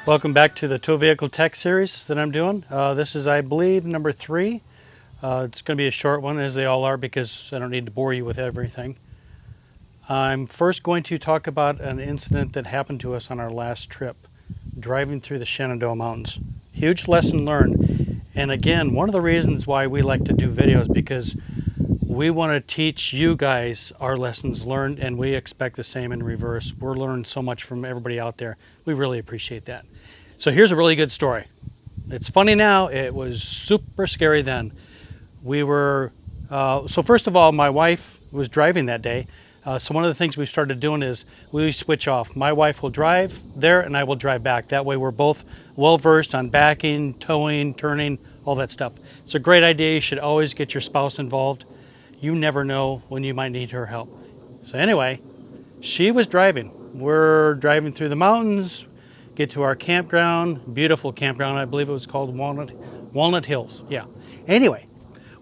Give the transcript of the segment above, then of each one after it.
Welcome back to the Tow Vehicle Tech series that I'm doing. This is, I believe, number 3. It's going to be a short one, as they all are, because I don't need to bore you with everything. I'm first going to talk about an incident that happened to us on our last trip, driving through the Shenandoah Mountains. Huge lesson learned. And again, one of the reasons why we like to do videos, because we want to teach you guys our lessons learned, and we expect the same in reverse. We're learning so much from everybody out there. We really appreciate that. So here's a really good story. It's funny now. It was super scary then. We were, so first of all, my wife was driving that day. So one of the things we started doing is we switch off. My wife will drive there and I will drive back. That way we're both well versed on backing, towing, turning, all that stuff. It's a great idea. You should always get your spouse involved. You never know when you might need her help. So anyway, she was driving. We're driving through the mountains, get to our campground, beautiful campground. I believe it was called Walnut Hills. Yeah. Anyway,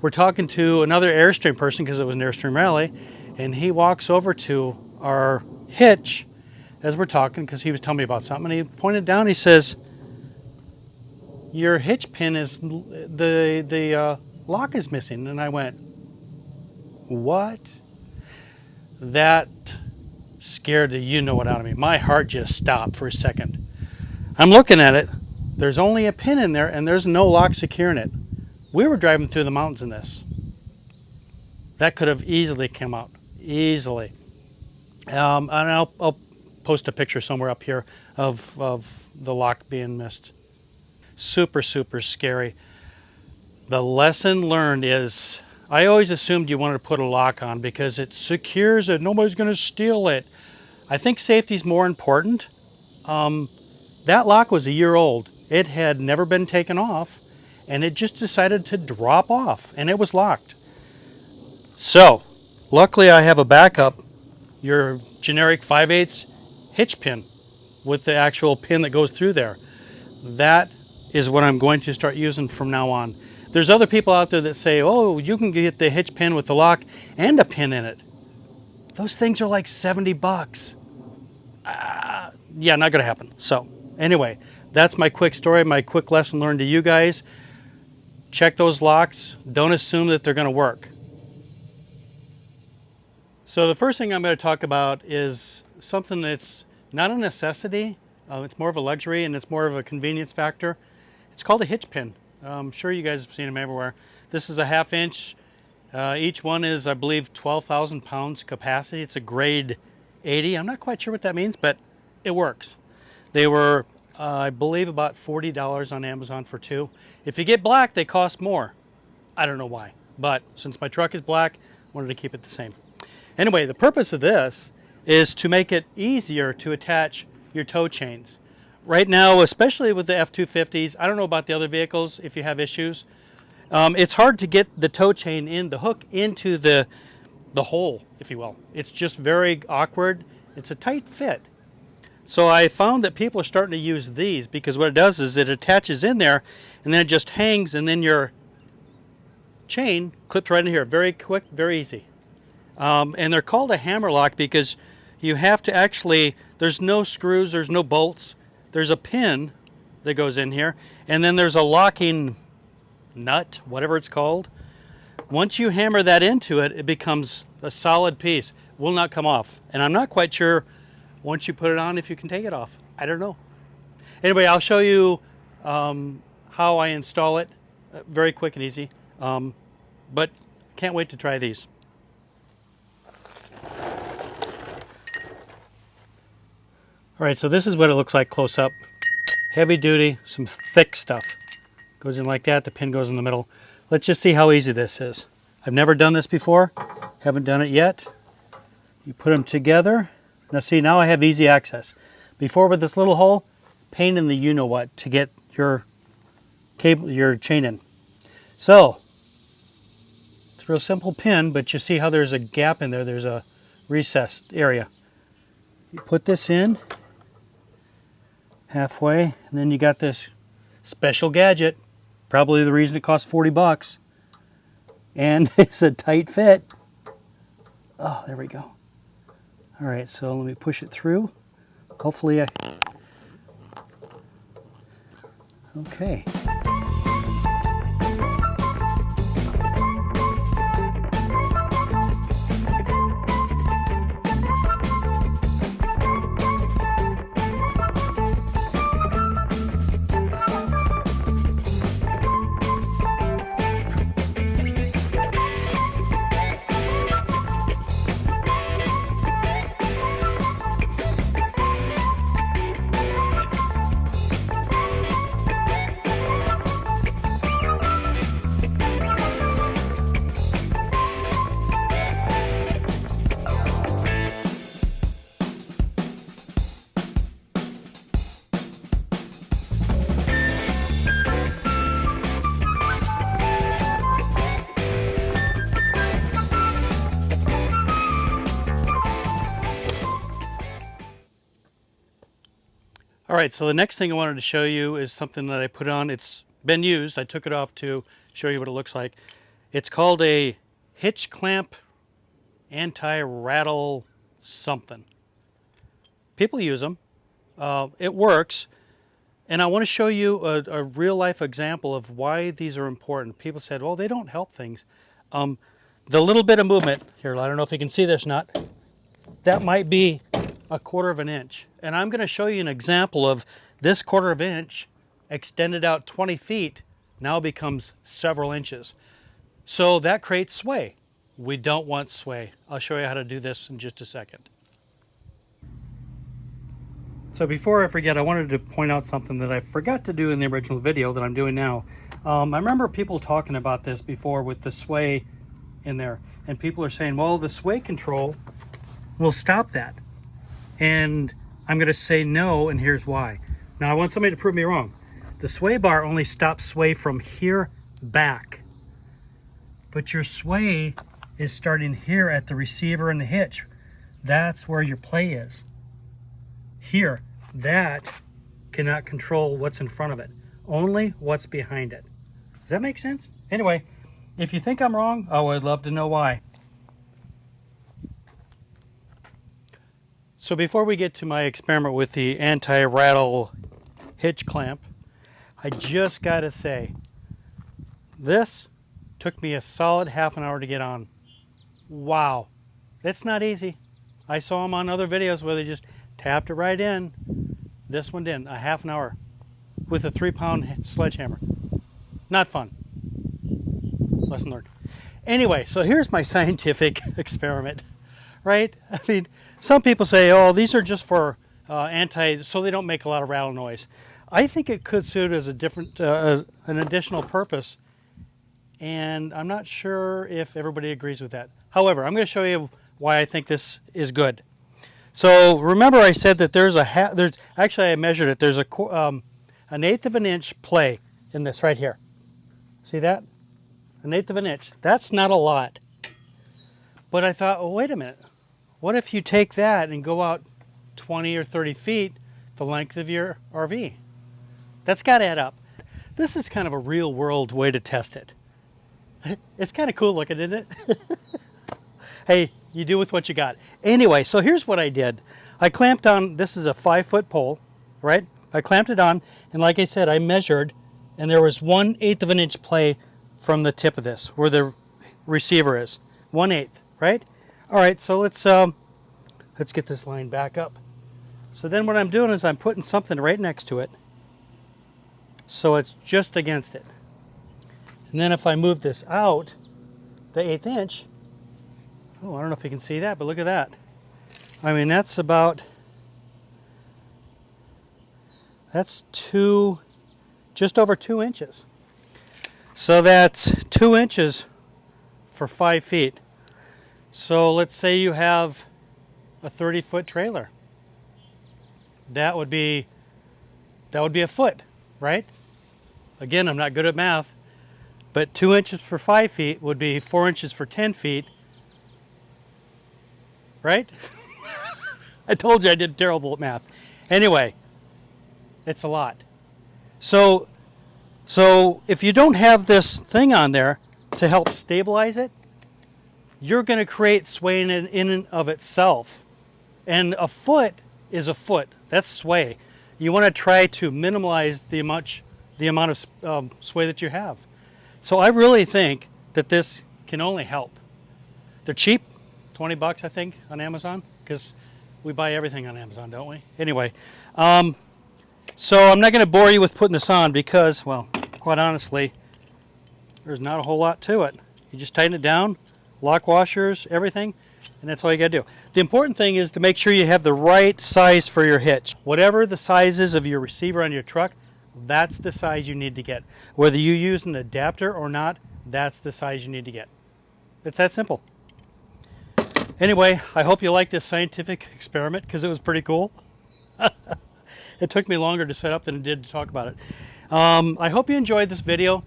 we're talking to another Airstream person, because it was an Airstream rally, and he walks over to our hitch as we're talking, because he was telling me about something, and he pointed down. He says, "Your hitch pin is the lock is missing." And I went, "What?" That scared the you-know-what out of me. My heart just stopped for a second. I'm looking at it. There's only a pin in there, and there's no lock securing it. We were driving through the mountains in this. That could have easily come out. Easily. And I'll post a picture somewhere up here of the lock being missed. Super, super scary. The lesson learned is, I always assumed you wanted to put a lock on because it secures it. Nobody's going to steal it. I think safety is more important. That lock was a year old. It had never been taken off, and it just decided to drop off, and it was locked. So, luckily I have a backup, your generic 5/8 hitch pin with the actual pin that goes through there. That is what I'm going to start using from now on. There's other people out there that say, oh, you can get the hitch pin with the lock and a pin in it. Those things are like $70. Yeah, not going to happen. So anyway, that's my quick story, my quick lesson learned to you guys. Check those locks. Don't assume that they're going to work. So the first thing I'm going to talk about is something that's not a necessity. It's more of a luxury, and it's more of a convenience factor. It's called a hitch pin. I'm sure you guys have seen them everywhere. This is a 1/2 inch. Each one is, I believe, 12,000 pounds capacity. It's a grade 80. I'm not quite sure what that means, but it works. They were, I believe, about $40 on Amazon for 2. If you get black, they cost more. I don't know why, but since my truck is black, I wanted to keep it the same. Anyway, the purpose of this is to make it easier to attach your tow chains. Right now, especially with the F-250s, I don't know about the other vehicles if you have issues. It's hard to get the tow chain in, the hook into the hole, if you will. It's just very awkward. It's a tight fit. So I found that people are starting to use these, because what it does is it attaches in there and then it just hangs, and then your chain clips right in here. Very quick, very easy. And they're called a hammer lock because you have to actually, there's no screws, there's no bolts. There's a pin that goes in here, and then there's a locking nut, whatever it's called. Once you hammer that into it, it becomes a solid piece. Will not come off. And I'm not quite sure once you put it on if you can take it off. I don't know. Anyway, I'll show you how I install it. Very quick and easy. But can't wait to try these. All right, so this is what it looks like close up. Heavy duty, some thick stuff. Goes in like that, the pin goes in the middle. Let's just see how easy this is. I've never done this before, haven't done it yet. You put them together. Now see, now I have easy access. Before, with this little hole, pain in the you-know-what to get your cable, your chain in. So, it's a real simple pin, but you see how there's a gap in there. There's a recessed area. You put this in halfway, and then you got this special gadget, probably the reason it costs $40, and it's a tight fit. Oh, there we go. All right, so let me push it through. Hopefully Okay. All right, so the next thing I wanted to show you is something that I put on. It's been used. I took it off to show you what it looks like. It's called a hitch clamp anti-rattle something. People use them. It works. And I want to show you a real life example of why these are important. People said, well, they don't help things. The little bit of movement, here, I don't know if you can see this or not, that might be 1/4 of an inch. And I'm going to show you an example of this 1/4 of an inch extended out 20 feet now becomes several inches. So that creates sway. We don't want sway. I'll show you how to do this in just a second. So before I forget, I wanted to point out something that I forgot to do in the original video that I'm doing now. I remember people talking about this before with the sway in there. And people are saying, well, the sway control will stop that. And I'm going to say no, and here's why. Now, I want somebody to prove me wrong. The sway bar only stops sway from here back. But your sway is starting here at the receiver and the hitch. That's where your play is. Here, that cannot control what's in front of it. Only what's behind it. Does that make sense? Anyway, if you think I'm wrong, oh, I'd love to know why. So before we get to my experiment with the anti-rattle hitch clamp, I just got to say, this took me a solid half an hour to get on. Wow, it's not easy. I saw them on other videos where they just tapped it right in. This one didn't, a half an hour with a 3-pound sledgehammer. Not fun. Lesson learned. Anyway, so here's my scientific experiment, right? I mean, some people say, oh, these are just for so they don't make a lot of rattle noise. I think it could suit as a different, an additional purpose, and I'm not sure if everybody agrees with that. However, I'm going to show you why I think this is good. So remember I said that there's actually I measured it, there's an 1/8 of an inch play in this right here. See that? 1/8 of an inch. That's not a lot. But I thought, oh, wait a minute. What if you take that and go out 20 or 30 feet the length of your RV? That's got to add up. This is kind of a real world way to test it. It's kind of cool looking, isn't it? Hey, you do with what you got. Anyway, so here's what I did. I clamped on, this is a 5-foot pole, right? I clamped it on, and like I said, I measured, and there was 1/8 of an inch play from the tip of this, where the receiver is. 1/8, right? All right, so let's get this line back up. So then what I'm doing is I'm putting something right next to it, so it's just against it. And then if I move this out, the 1/8 inch, oh, I don't know if you can see that, but look at that. I mean, that's just over 2 inches. So that's 2 inches for 5 feet. So let's say you have a 30-foot trailer. That would be a foot, right? Again, I'm not good at math, but 2 inches for 5 feet would be 4 inches for 10 feet, right? I told you I did terrible at math. Anyway, it's a lot. So if you don't have this thing on there to help stabilize it, you're going to create sway in and of itself. And a foot is a foot. That's sway. You want to try to minimize the the amount of sway that you have. So I really think that this can only help. They're cheap, 20 bucks I think on Amazon, because we buy everything on Amazon, don't we? Anyway, so I'm not going to bore you with putting this on because, well, quite honestly, there's not a whole lot to it. You just tighten it down, lock washers, everything, and that's all you got to do. The important thing is to make sure you have the right size for your hitch. Whatever the size is of your receiver on your truck, that's the size you need to get. Whether you use an adapter or not, that's the size you need to get. It's that simple. Anyway, I hope you like this scientific experiment because it was pretty cool. It took me longer to set up than it did to talk about it. I hope you enjoyed this video.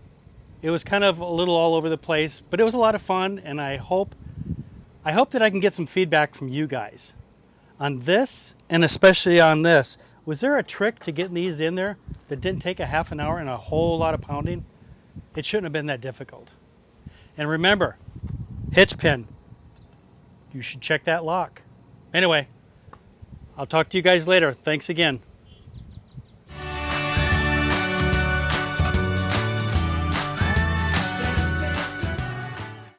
It was kind of a little all over the place, but it was a lot of fun, and I hope that I can get some feedback from you guys on this, and especially on this. Was there a trick to getting these in there that didn't take a half an hour and a whole lot of pounding? It shouldn't have been that difficult. And remember, hitch pin. You should check that lock. Anyway, I'll talk to you guys later. Thanks again.